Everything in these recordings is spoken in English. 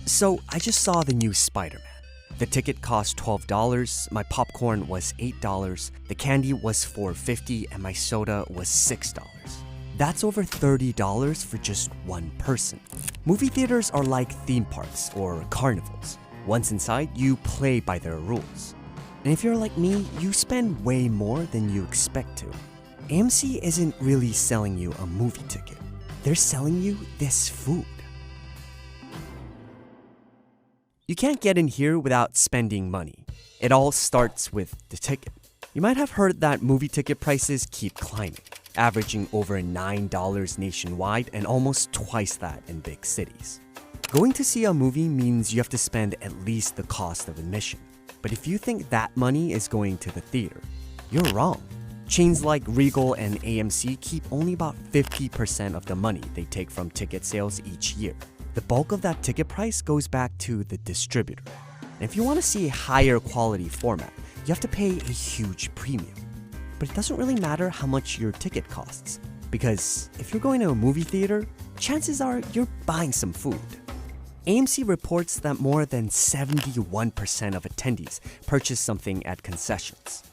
So I just saw the new Spider-Man. The ticket cost $12, my popcorn was $8, the candy was $4.50, and my soda was $6. That's over $30 for just one person. Movie theaters are like theme parks or carnivals. Once inside, you play by their rules. And if you're like me, you spend way more than you expect to. AMC isn't really selling you a movie ticket. They're selling you this food. You can't get in here without spending money. It all starts with the ticket. You might have heard that movie ticket prices keep climbing, averaging over $9 nationwide and almost twice that in big cities. Going to see a movie means you have to spend at least the cost of admission. But if you think that money is going to the theater, you're wrong. Chains like Regal and AMC keep only about 50% of the money they take from ticket sales each year. The bulk of that ticket price goes back to the distributor. And if you want to see a higher quality format, you have to pay a huge premium. But it doesn't really matter how much your ticket costs, because if you're going to a movie theater, chances are you're buying some food. AMC reports that more than 71% of attendees purchase something at concessions.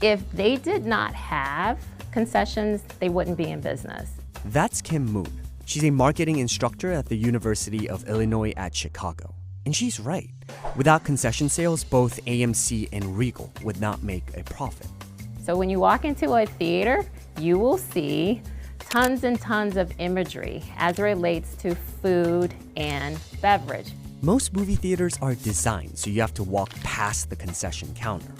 If they did not have concessions, they wouldn't be in business. That's Kim Moon. She's a marketing instructor at the University of Illinois at Chicago. And she's right. Without concession sales, both AMC and Regal would not make a profit. So when you walk into a theater, you will see tons and tons of imagery as it relates to food and beverage. Most movie theaters are designed so you have to walk past the concession counter.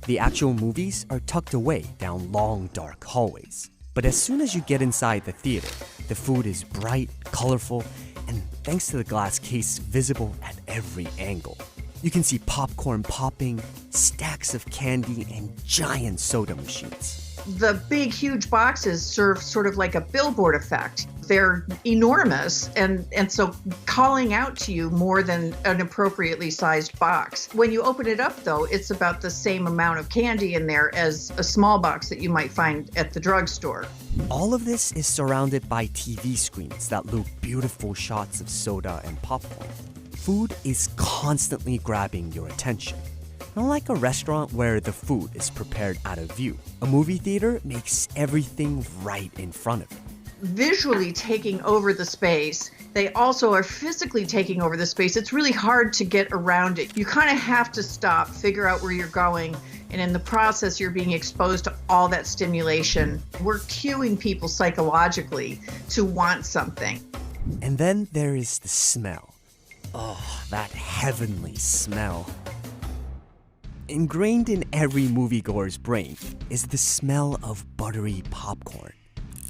The actual movies are tucked away down long, dark hallways. But as soon as you get inside the theater, the food is bright, colorful, and thanks to the glass case, visible at every angle. You can see popcorn popping, stacks of candy, and giant soda machines. The big, huge boxes serve sort of like a billboard effect. They're enormous, and so calling out to you more than an appropriately sized box. When you open it up, though, it's about the same amount of candy in there as a small box that you might find at the drugstore. All of this is surrounded by TV screens that loop beautiful shots of soda and popcorn. Food is constantly grabbing your attention. Unlike a restaurant where the food is prepared out of view, a movie theater makes everything right in front of it. Visually taking over the space, they also are physically taking over the space. It's really hard to get around it. You kind of have to stop, figure out where you're going, and in the process, you're being exposed to all that stimulation. We're cueing people psychologically to want something. And then there is the smell. Oh, that heavenly smell. Ingrained in every moviegoer's brain is the smell of buttery popcorn.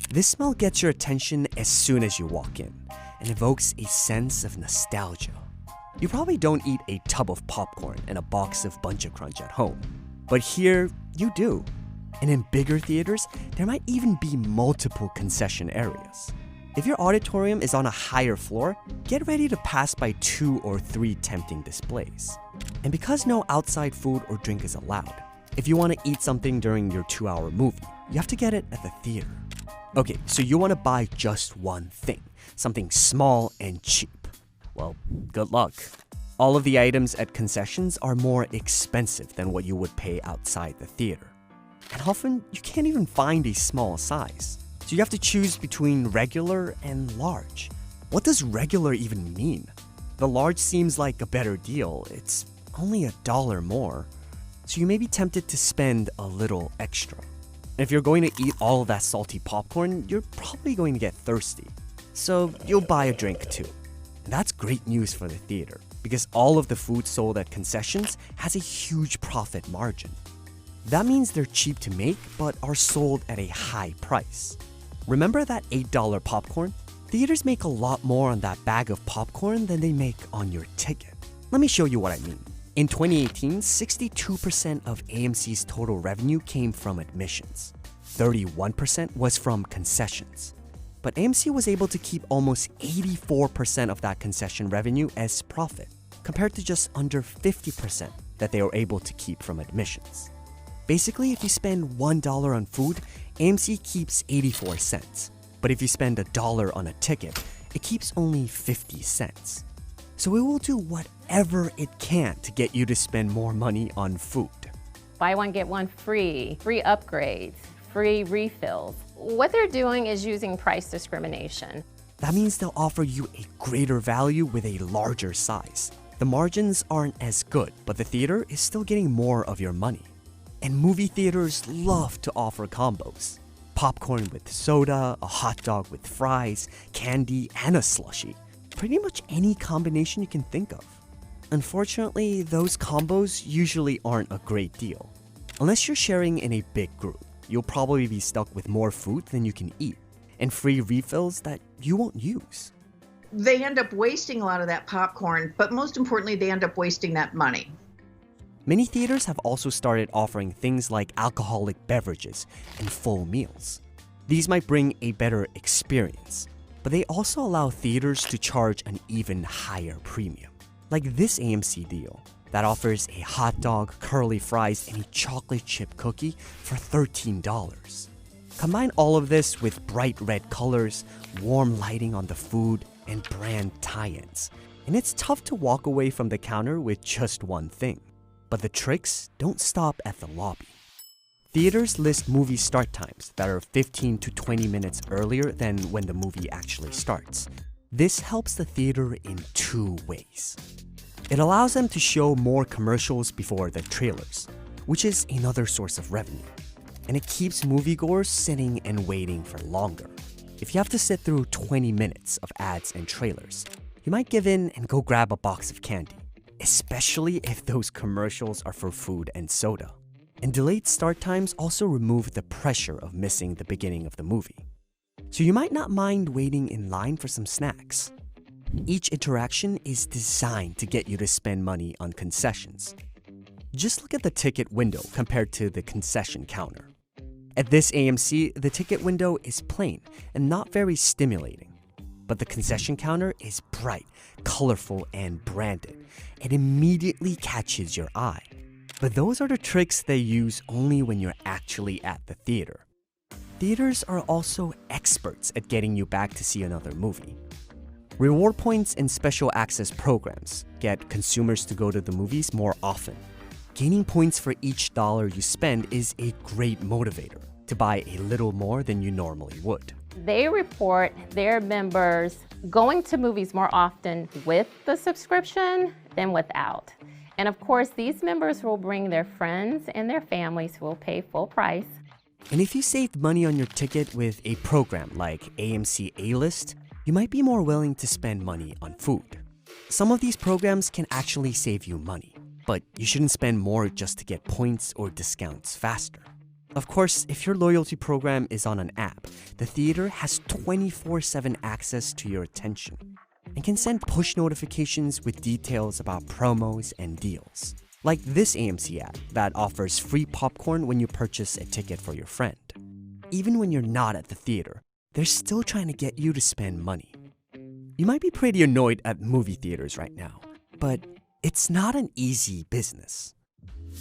This smell gets your attention as soon as you walk in and evokes a sense of nostalgia. You probably don't eat a tub of popcorn and a box of Bunch of Crunch at home, but here you do. And in bigger theaters, there might even be multiple concession areas. If your auditorium is on a higher floor, get ready to pass by 2 or 3 tempting displays. And because no outside food or drink is allowed, if you want to eat something during your 2-hour movie, you have to get it at the theater. Okay, so you want to buy just one thing, something small and cheap. Well, good luck. All of the items at concessions are more expensive than what you would pay outside the theater. And often, you can't even find a small size. So you have to choose between regular and large. What does regular even mean? The large seems like a better deal. It's only $1 more. So you may be tempted to spend a little extra. And if you're going to eat all of that salty popcorn, you're probably going to get thirsty. So you'll buy a drink too. And that's great news for the theater, because all of the food sold at concessions has a huge profit margin. That means they're cheap to make, but are sold at a high price. Remember that $8 popcorn? Theaters make a lot more on that bag of popcorn than they make on your ticket. Let me show you what I mean. In 2018, 62% of AMC's total revenue came from admissions. 31% was from concessions. But AMC was able to keep almost 84% of that concession revenue as profit, compared to just under 50% that they were able to keep from admissions. Basically, if you spend $1 on food, AMC keeps 84 cents. But if you spend $1 on a ticket, it keeps only 50 cents. so it will do whatever it can to get you to spend more money on food. Buy one, get one free, free upgrades, free refills. What they're doing is using price discrimination. That means they'll offer you a greater value with a larger size. The margins aren't as good, but the theater is still getting more of your money. And movie theaters love to offer combos. Popcorn with soda, a hot dog with fries, candy, and a slushie. Pretty much any combination you can think of. Unfortunately, those combos usually aren't a great deal. Unless you're sharing in a big group, you'll probably be stuck with more food than you can eat, and free refills that you won't use. They end up wasting a lot of that popcorn, but most importantly, they end up wasting that money. Many theaters have also started offering things like alcoholic beverages and full meals. These might bring a better experience, but they also allow theaters to charge an even higher premium. Like this AMC deal that offers a hot dog, curly fries, and a chocolate chip cookie for $13. Combine all of this with bright red colors, warm lighting on the food, and brand tie-ins, and it's tough to walk away from the counter with just one thing. But the tricks don't stop at the lobby. Theaters list movie start times that are 15 to 20 minutes earlier than when the movie actually starts. This helps the theater in two ways. It allows them to show more commercials before the trailers, which is another source of revenue. And it keeps moviegoers sitting and waiting for longer. If you have to sit through 20 minutes of ads and trailers, you might give in and go grab a box of candy, especially if those commercials are for food and soda. And delayed start times also remove the pressure of missing the beginning of the movie. So you might not mind waiting in line for some snacks. Each interaction is designed to get you to spend money on concessions. Just look at the ticket window compared to the concession counter. At this AMC, the ticket window is plain and not very stimulating. But the concession counter is bright, colorful, and branded. It immediately catches your eye. But those are the tricks they use only when you're actually at the theater. Theaters are also experts at getting you back to see another movie. Reward points and special access programs get consumers to go to the movies more often. Gaining points for each dollar you spend is a great motivator to buy a little more than you normally would. They report their members going to movies more often with the subscription than without. And of course, these members will bring their friends and their families who will pay full price. And if you saved money on your ticket with a program like AMC A-List, you might be more willing to spend money on food. Some of these programs can actually save you money, but you shouldn't spend more just to get points or discounts faster. Of course, if your loyalty program is on an app, the theater has 24/7 access to your attention and can send push notifications with details about promos and deals. Like this AMC app that offers free popcorn when you purchase a ticket for your friend. Even when you're not at the theater, they're still trying to get you to spend money. You might be pretty annoyed at movie theaters right now, but it's not an easy business.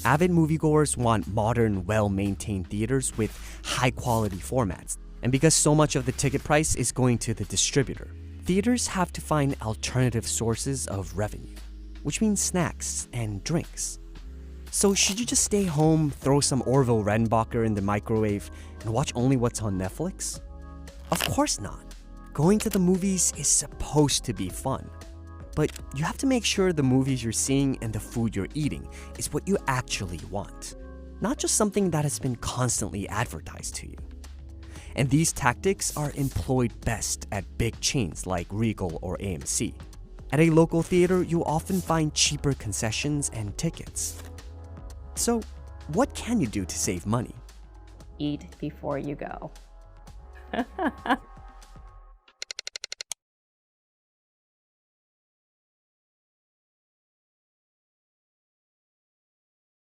Avid moviegoers want modern, well-maintained theaters with high-quality formats. And because so much of the ticket price is going to the distributor, theaters have to find alternative sources of revenue, which means snacks and drinks. So should you just stay home, throw some Orville Redenbacher in the microwave, and watch only what's on Netflix? Of course not. Going to the movies is supposed to be fun. But you have to make sure the movies you're seeing and the food you're eating is what you actually want, not just something that has been constantly advertised to you. And these tactics are employed best at big chains like Regal or AMC. At a local theater, you'll often find cheaper concessions and tickets. So, what can you do to save money? Eat before you go.